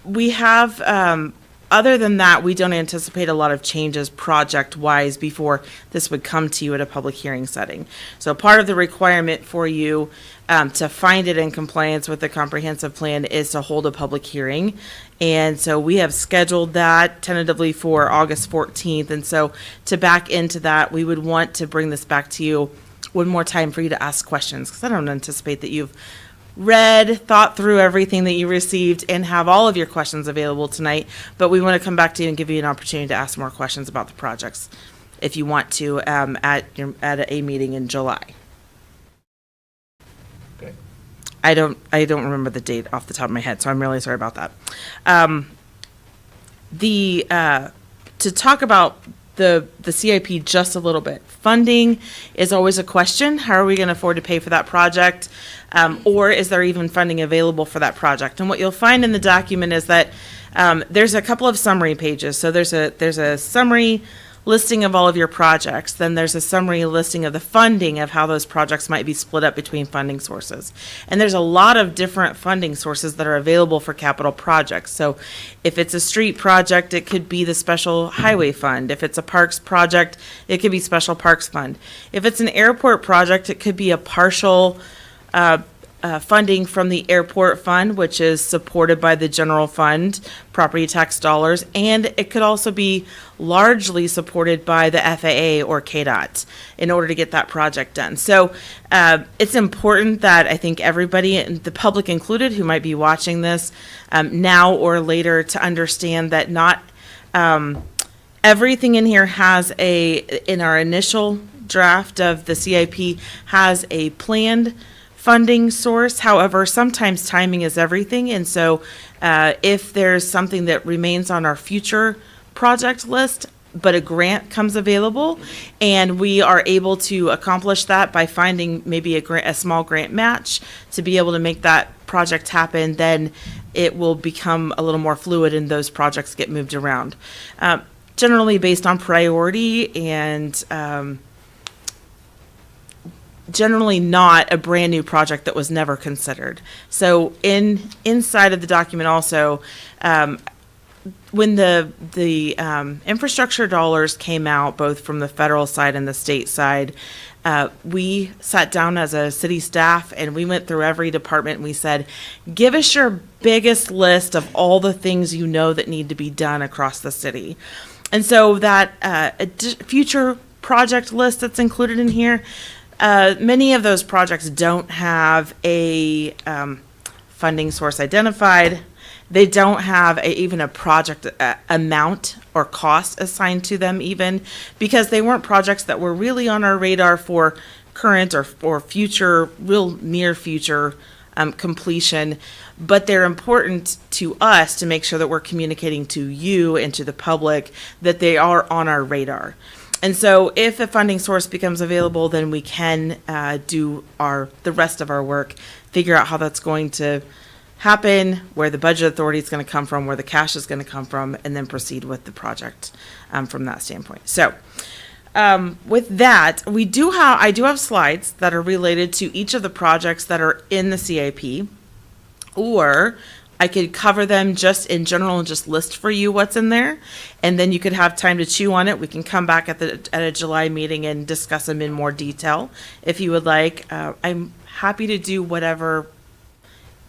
we have, other than that, we don't anticipate a lot of changes project-wise before this would come to you at a public hearing setting. So part of the requirement for you to find it in compliance with the comprehensive plan is to hold a public hearing. And so we have scheduled that tentatively for August 14th. And so to back into that, we would want to bring this back to you one more time for you to ask questions, because I don't anticipate that you've read, thought through everything that you received and have all of your questions available tonight. But we want to come back to you and give you an opportunity to ask more questions about the projects if you want to at a meeting in July. Okay. I don't remember the date off the top of my head, so I'm really sorry about that. To talk about the CIP just a little bit. Funding is always a question. How are we going to afford to pay for that project? Or is there even funding available for that project? And what you'll find in the document is that there's a couple of summary pages. So there's a summary listing of all of your projects. Then there's a summary listing of the funding of how those projects might be split up between funding sources. And there's a lot of different funding sources that are available for capital projects. So if it's a street project, it could be the special highway fund. If it's a parks project, it could be special parks fund. If it's an airport project, it could be a partial funding from the airport fund, which is supported by the general fund, property tax dollars, and it could also be largely supported by the FAA or KDOT in order to get that project done. So it's important that I think everybody, the public included, who might be watching this now or later, to understand that not everything in here has in our initial draft of the CIP has a planned funding source. However, sometimes timing is everything. And so if there's something that remains on our future project list, but a grant comes available, and we are able to accomplish that by finding maybe a small grant match to be able to make that project happen, then it will become a little more fluid and those projects get moved around. Generally based on priority and generally not a brand new project that was never considered. So inside of the document also, when the infrastructure dollars came out, both from the federal side and the state side, we sat down as a city staff and we went through every department and we said, give us your biggest list of all the things you know that need to be done across the city. And so that future project list that's included in here, many of those projects don't have a funding source identified. They don't have even a project amount or cost assigned to them even, because they weren't projects that were really on our radar for current or future, real near future completion. But they're important to us to make sure that we're communicating to you and to the public that they are on our radar. And so if a funding source becomes available, then we can do the rest of our work, figure out how that's going to happen, where the budget authority is going to come from, where the cash is going to come from, and then proceed with the project from that standpoint. So with that, I do have slides that are related to each of the projects that are in the CIP, or I could cover them just in general and just list for you what's in there, and then you could have time to chew on it. We can come back at a July meeting and discuss them in more detail if you would like. I'm happy to do whatever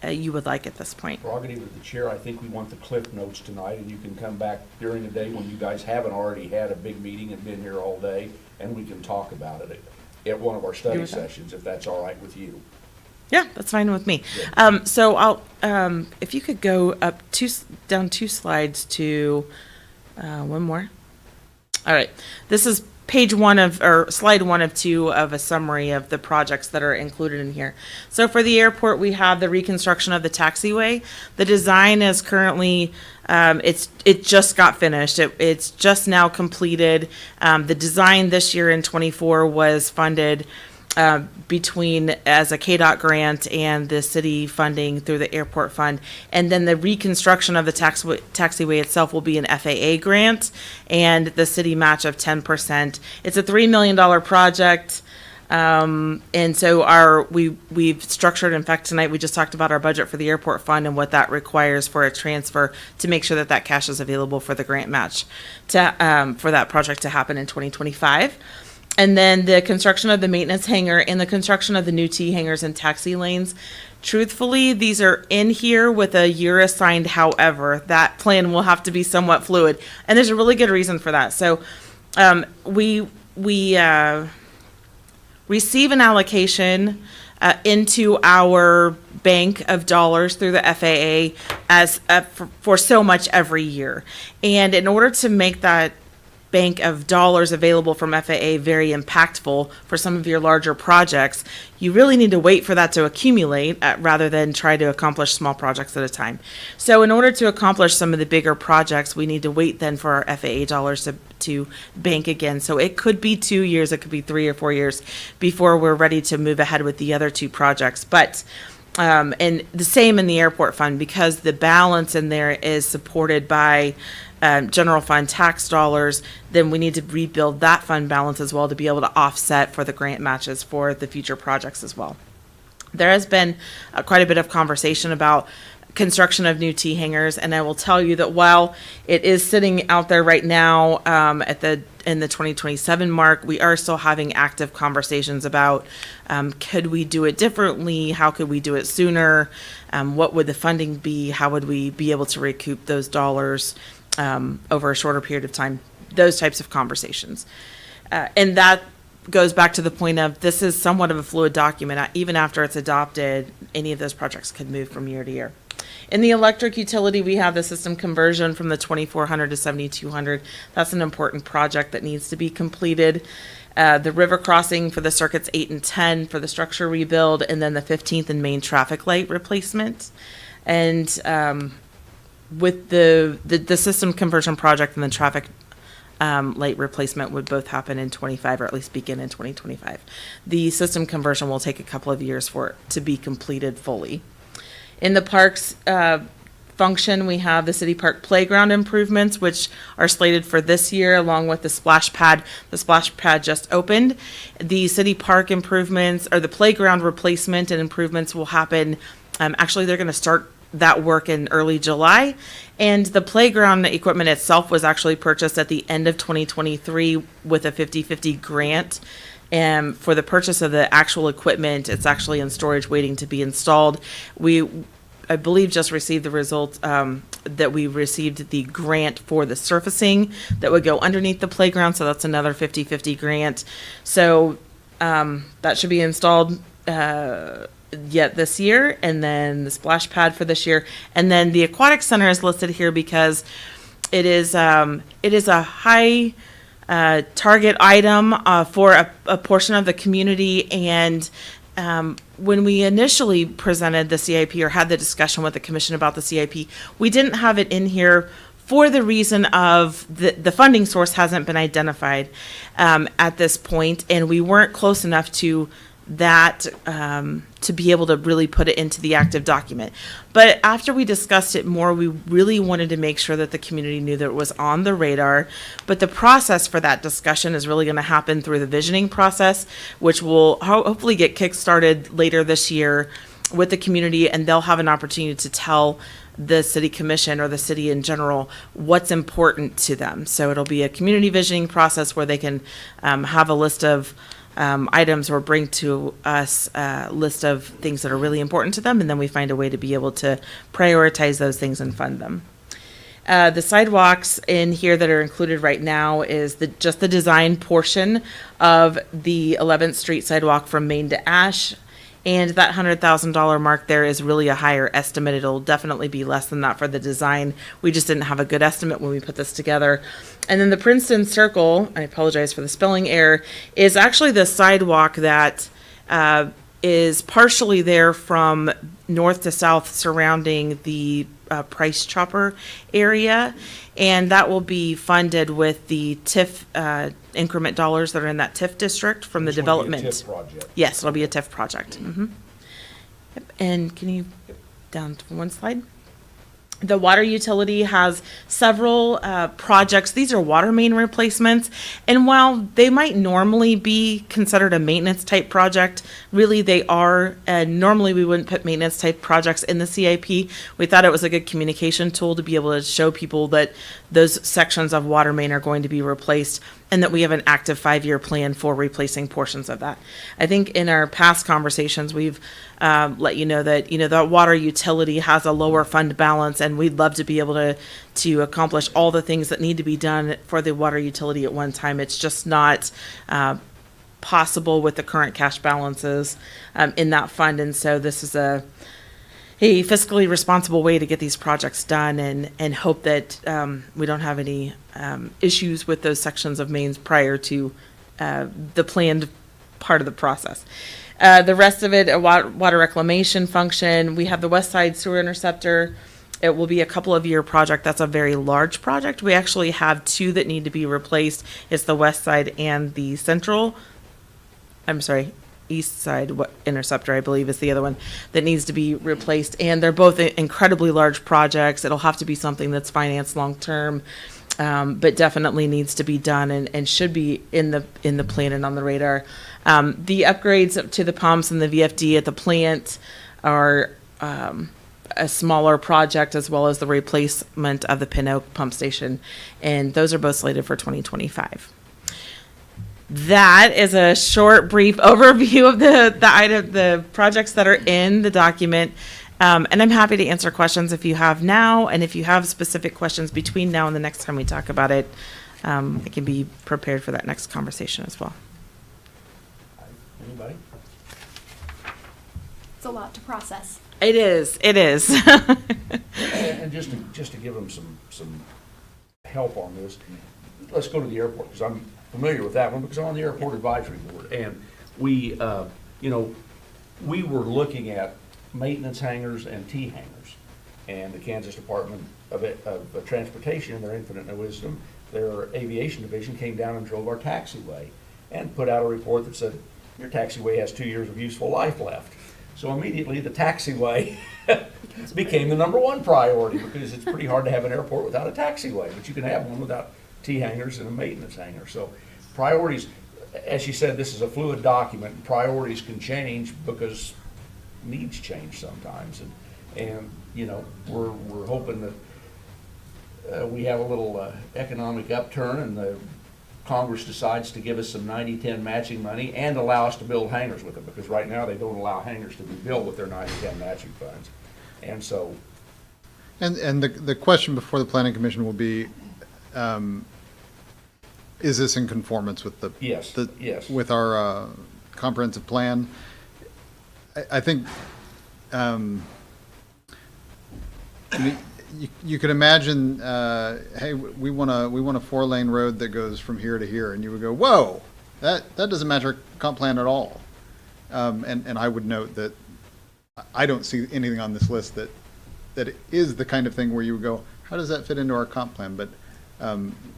you would like at this point. Prerogative of the chair, I think we want the cliff notes tonight, and you can come back during the day when you guys haven't already had a big meeting and been here all day, and we can talk about it at one of our study sessions, if that's all right with you. Yeah, that's fine with me. So I'll, if you could go up down two slides to one more. All right, this is page one or slide 1 of 2 of a summary of the projects that are included in here. So for the airport, we have the reconstruction of the taxiway. The design is currently, it just got finished. It's just now completed. The design this year in 24 was funded between as a KDOT grant and the city funding through the airport fund. And then the reconstruction of the taxiway itself will be an FAA grant and the city match of 10%. It's a $3 million project. And so we've structured, in fact, tonight we just talked about our budget for the airport fund and what that requires for a transfer to make sure that cash is available for the grant match for that project to happen in 2025. And then the construction of the maintenance hangar and the construction of the new T hangars and taxi lanes. Truthfully, these are in here with a year assigned. However, that plan will have to be somewhat fluid. And there's a really good reason for that. So we receive an allocation into our bank of dollars through the FAA as for so much every year. And in order to make that bank of dollars available from FAA very impactful for some of your larger projects, you really need to wait for that to accumulate rather than try to accomplish small projects at a time. So in order to accomplish some of the bigger projects, we need to wait then for our FAA dollars to bank again. So it could be 2 years, it could be 3 or 4 years before we're ready to move ahead with the other two projects. But and the same in the airport fund, because the balance in there is supported by general fund tax dollars, then we need to rebuild that fund balance as well to be able to offset for the grant matches for the future projects as well. There has been quite a bit of conversation about construction of new T hangars, and I will tell you that while it is sitting out there right now in the 2027 mark, we are still having active conversations about could we do it differently? How could we do it sooner? What would the funding be? How would we be able to recoup those dollars over a shorter period of time? Those types of conversations. And that goes back to the point of this is somewhat of a fluid document. Even after it's adopted, any of those projects could move from year to year. In the electric utility, we have the system conversion from the 2400 to 7200. That's an important project that needs to be completed. The river crossing for the circuits 8 and 10 for the structure rebuild, and then the 15th and main traffic light replacement. And with the system conversion project and the traffic light replacement would both happen in 25, or at least begin in 2025. The system conversion will take a couple of years for it to be completed fully. In the parks function, we have the city park playground improvements, which are slated for this year, along with the splash pad. The splash pad just opened. The city park improvements, or the playground replacement and improvements, will happen. Actually, they're going to start that work in early July. And the playground equipment itself was actually purchased at the end of 2023 with a 50-50 grant. And for the purchase of the actual equipment, it's actually in storage waiting to be installed. I believe just received the results that we received the grant for the surfacing that would go underneath the playground. So that's another 50-50 grant. So that should be installed yet this year, and then the splash pad for this year. And then the aquatic center is listed here because it is a high target item for a portion of the community. And when we initially presented the CIP, or had the discussion with the commission about the CIP, we didn't have it in here for the reason of the funding source hasn't been identified at this point, and we weren't close enough to that to be able to really put it into the active document. But after we discussed it more, we really wanted to make sure that the community knew that it was on the radar. But the process for that discussion is really going to happen through the visioning process, which will hopefully get kickstarted later this year with the community, and they'll have an opportunity to tell the city commission, or the city in general, what's important to them. So it'll be a community visioning process where they can have a list of items, or bring to us a list of things that are really important to them, and then we find a way to be able to prioritize those things and fund them. The sidewalks in here that are included right now is just the design portion of the 11th Street sidewalk from Main to Ash. And that $100,000 mark there is really a higher estimate. It'll definitely be less than that for the design. We just didn't have a good estimate when we put this together. And then the Princeton Circle, I apologize for the spelling error, is actually the sidewalk that is partially there from north to south surrounding the Price Chopper area. And that will be funded with the TIF increment dollars that are in that TIF district from the development. Yes, it'll be a TIF project. Yep. And can you down to one slide? The water utility has several projects. These are water main replacements. And while they might normally be considered a maintenance type project, really they are. Normally we wouldn't put maintenance type projects in the CIP. We thought it was a good communication tool to be able to show people that those sections of water main are going to be replaced, and that we have an active 5-year plan for replacing portions of that. I think in our past conversations, we've let you know that, the water utility has a lower fund balance, and we'd love to be able to accomplish all the things that need to be done for the water utility at one time. It's just not possible with the current cash balances in that fund. And so this is a fiscally responsible way to get these projects done, and hope that we don't have any issues with those sections of mains prior to the planned part of the process. The rest of it, a water reclamation function. We have the West Side Sewer Interceptor. It will be a couple of year project. That's a very large project. We actually have 2 that need to be replaced. It's the West Side and the East Side Interceptor, I believe, is the other one that needs to be replaced. And they're both incredibly large projects. It'll have to be something that's financed long term, but definitely needs to be done, and should be in the plan and on the radar. The upgrades to the pumps and the VFD at the plant are a smaller project, as well as the replacement of the Pin Oak pump station, and those are both slated for 2025. That is a short, brief overview of the projects that are in the document. And I'm happy to answer questions if you have now, and if you have specific questions between now and the next time we talk about it, I can be prepared for that next conversation as well. Anybody? It's a lot to process. It is. And just to give them some help on this, let's go to the airport, because I'm familiar with that one, because I'm on the airport advisory board. And we were looking at maintenance hangars and T hangars. And the Kansas Department of Transportation, in their infinite wisdom, their aviation division came down and drove our taxiway and put out a report that said, your taxiway has 2 years of useful life left. So immediately, the taxiway became the #1 priority, because it's pretty hard to have an airport without a taxiway, but you can have one without T-hangars and a maintenance hangar. So priorities, as you said, this is a fluid document, and priorities can change because needs change sometimes. And you know, we're hoping that we have a little economic upturn, and the Congress decides to give us some 90-10 matching money and allow us to build hangars with them, because right now they don't allow hangars to be built with their 90-10 matching funds. And so, And the question before the planning commission will be, is this in conformance with the? yes, yes. With our comprehensive plan? I think, you could imagine, hey, we want a 4-lane road that goes from here to here, and you would go, whoa, that doesn't match our comp plan at all. And I would note that I don't see anything on this list that is the kind of thing where you would go, how does that fit into our comp plan? But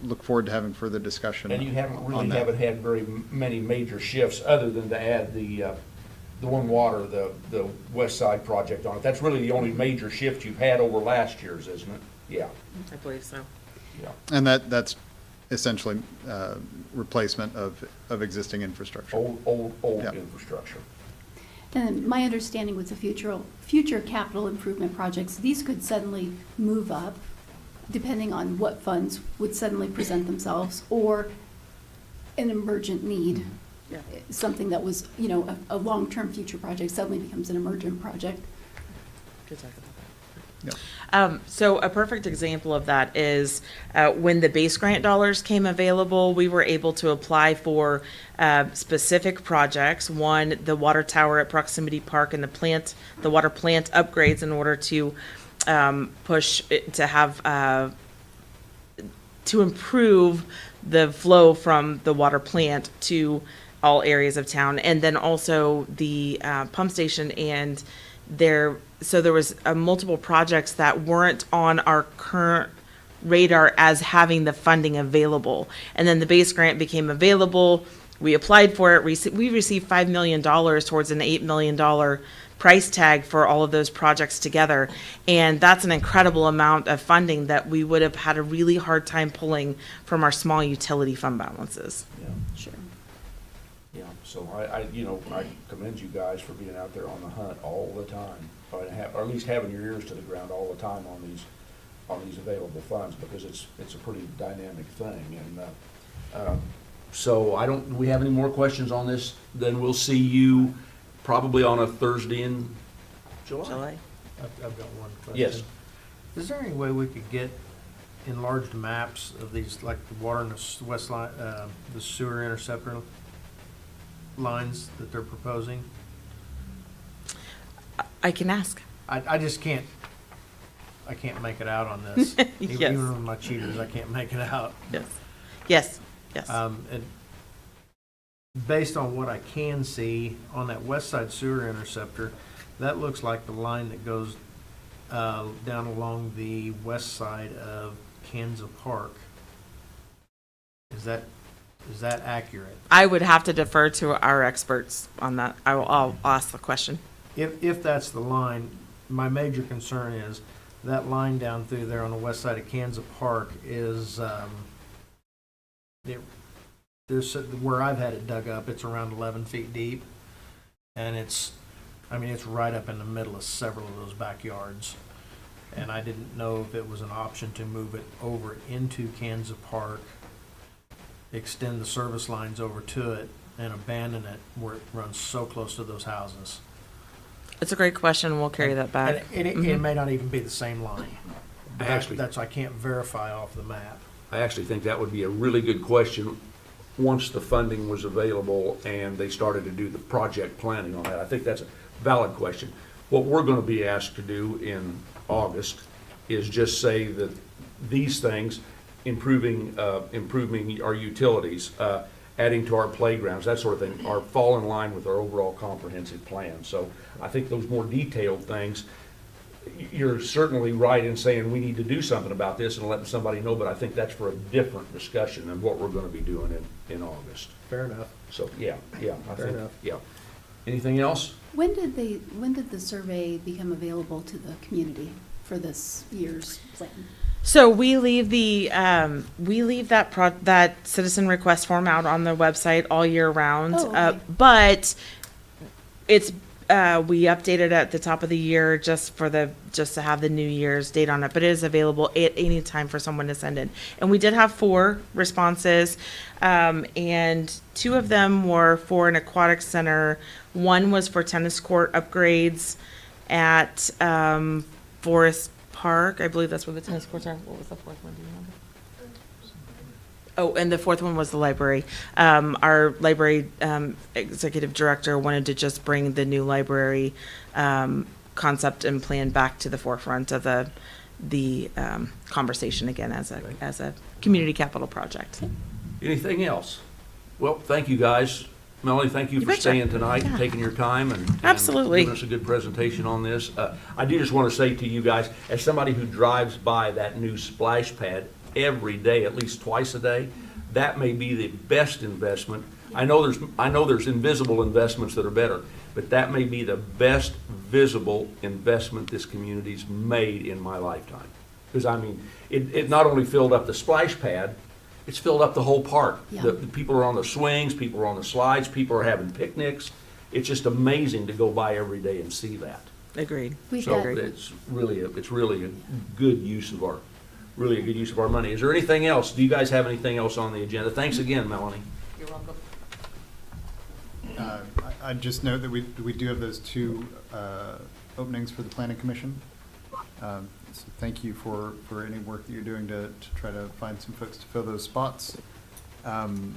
look forward to having further discussion. And you haven't on that. had very many major shifts, other than to add the One Water, the West Side project on it. That's really the only major shift you've had over last year's, isn't it? Yeah, I believe so. yeah. And that's essentially replacement of existing infrastructure. Old Yep. infrastructure. And my understanding with the future capital improvement projects, these could suddenly move up, depending on what funds would suddenly present themselves, or an emergent need. Yeah. Something that was, you know, a long-term future project suddenly becomes an emergent project. Good talk about that. Yep. So a perfect example of that is when the base grant dollars came available, we were able to apply for specific projects. One, the water tower at Proximity Park and the water plant upgrades, in order to push it to have to improve the flow from the water plant to all areas of town, and then also the pump station. And there was multiple projects that weren't on our current radar as having the funding available. And then the base grant became available. We applied for it. We received $5 million towards an $8 million price tag for all of those projects together. And that's an incredible amount of funding that we would have had a really hard time pulling from our small utility fund balances. Yeah. Sure. Yeah, so I commend you guys for being out there on the hunt all the time, or at least having your ears to the ground all the time on these available funds, because it's a pretty dynamic thing. And so do we have any more questions on this? Then we'll see you probably on a Thursday in July. I've got one question. Yes. Is there any way we could get enlarged maps of these, like the water and the west line, the sewer interceptor lines that they're proposing? I can ask. I just can't, I can't make it out on this. Yes. Even with my cheaters, I can't make it out. Yes. And based on what I can see on that west side sewer interceptor, that looks like the line that goes down along the west side of Kansas Park. Is that accurate? I would have to defer to our experts on that. I'll ask the question. If that's the line, my major concern is that line down through there on the west side of Kansas Park is, there's, where I've had it dug up, it's around 11 feet deep. And it's right up in the middle of several of those backyards. And I didn't know if it was an option to move it over into Kansas Park, extend the service lines over to it, and abandon it where it runs so close to those houses. It's a great question. We'll carry that back. And it may not even be the same line. Actually- That's, I can't verify off the map. I actually think that would be a really good question once the funding was available and they started to do the project planning on that. I think that's a valid question. What we're going to be asked to do in August is just say that these things, improving our utilities, adding to our playgrounds, that sort of thing, fall in line with our overall comprehensive plan. So I think those more detailed things, you're certainly right in saying we need to do something about this and letting somebody know, but I think that's for a different discussion than what we're gonna be doing in August. Fair enough. So, yeah, I Fair think, enough. yeah. Anything else? When did the survey become available to the community for this year's plan? So we leave that citizen request form out on the website all year round. Oh, okay. But it's, we update it at the top of the year just to have the New Year's date on it, but it is available at any time for someone to send in. And we did have 4 responses, and 2 of them were for an aquatic center. One was for tennis court upgrades at, Forest Park. I believe that's where the tennis courts are. What was the 4th one? Do you remember? Oh, and the 4th one was the library. Our library executive director wanted to just bring the new library concept and plan back to the forefront of the conversation again as a community capital project. Anything else? Well, thank you, guys. Melanie, thank you You for betcha. staying tonight and Yeah. taking your time and Absolutely. giving us a good presentation on this. I do just want to say to you guys, as somebody who drives by that new splash pad every day, at least twice a day, that may be the best investment. I know there's invisible investments that are better, but that may be the best visible investment this community's made in my lifetime. Because, I mean, it not only filled up the splash pad, it's filled up the whole park. Yeah. The people are on the swings, people are on the slides, people are having picnics. It's just amazing to go by every day and see that. Agreed. We've So got, it's really a good use of our money. Is there anything else? Do you guys have anything else on the agenda? Thanks again, Melanie. You're welcome. I just note that we do have those 2 openings for the planning commission. So thank you for any work that you're doing to try to find some folks to fill those spots. And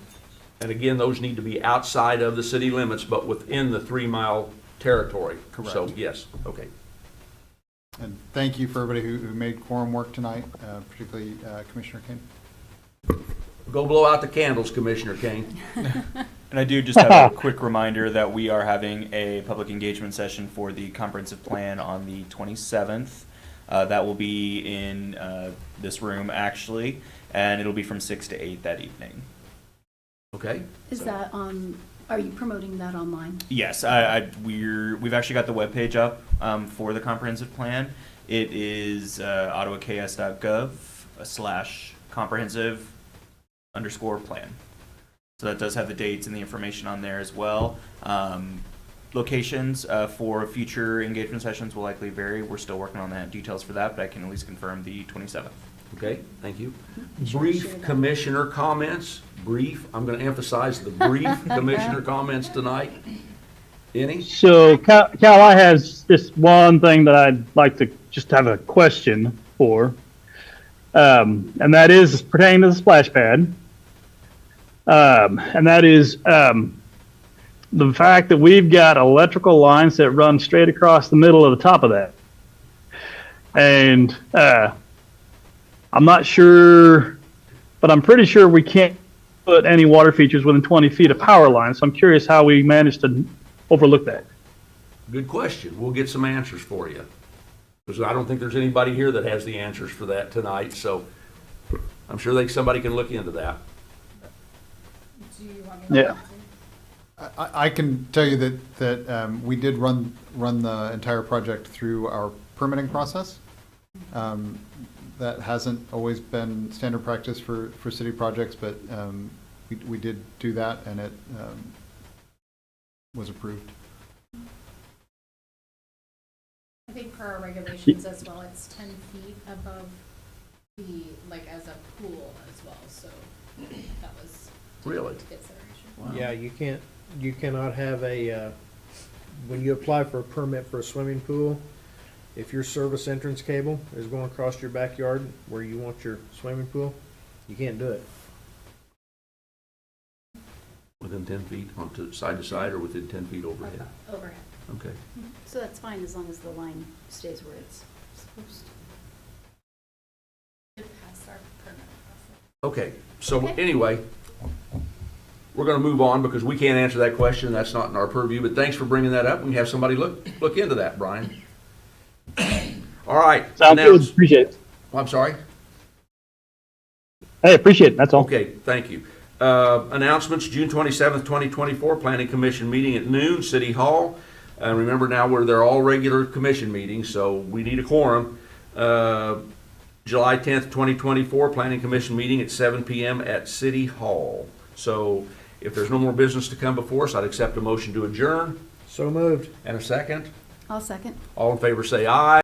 again, those need to be outside of the city limits, but within the 3-mile territory. So, Correct. yes, okay. And thank you for everybody who made quorum work tonight, particularly Commissioner Kane. Go blow out the candles, Commissioner Kane. And I do just have a quick reminder that we are having a public engagement session for the comprehensive plan on the 27th. That will be in this room, actually, and it'll be from 6 to 8 that evening. Okay? is that on, are you promoting that online? Yes, we've actually got the webpage up for the comprehensive plan. It is ottawaks.gov/comprehensive_plan. So that does have the dates and the information on there as well. Locations for future engagement sessions will likely vary. We're still working on the details for that, but I can at least confirm the 27th. Okay, thank you. Share Brief that. commissioner comments, brief. I'm going to emphasize the brief commissioner comments tonight. Any? So Cal, I have just one thing that I'd like to just have a question for. And that is pertaining to the splash pad. And that is, the fact that we've got electrical lines that run straight across the middle of the top of that. And, I'm not sure, but I'm pretty sure we can't put any water features within 20 feet of power lines. So I'm curious how we managed to overlook that. Good question. We'll get some answers for you. Because I don't think there's anybody here that has the answers for that tonight, so I'm sure somebody can look into that. Do you want me to? Yeah. I can tell you that we did run the entire project through our permitting process. That hasn't always been standard practice for city projects, but we did do that, and it was approved. I think per our regulations as well, it's 10 feet above the, like, as a pool as well, so that was Really? into consideration. Yeah, you cannot have when you apply for a permit for a swimming pool, if your service entrance cable is going across your backyard where you want your swimming pool, you can't do it. Within 10 feet, onto side to side, or within 10 feet overhead? Overhead. Okay. So that's fine as long as the line stays where it's supposed to. It passed our permit process. Okay, so Okay. anyway, we're going to move on because we can't answer that question. That's not in our purview, but thanks for bringing that up. We can have somebody look into that, Brian. All right. Sounds good, Announce- appreciate it. I'm sorry? Hey, appreciate it, that's all. Okay, thank you. Announcements, June 27th, 2024, Planning Commission meeting at noon, City Hall. And remember now, they're all regular commission meetings, so we need a quorum. July 10th, 2024, Planning Commission meeting at 7 PM at City Hall. So if there's no more business to come before us, I'd accept a motion to adjourn. So moved. And a second. I'll second. All in favor say aye.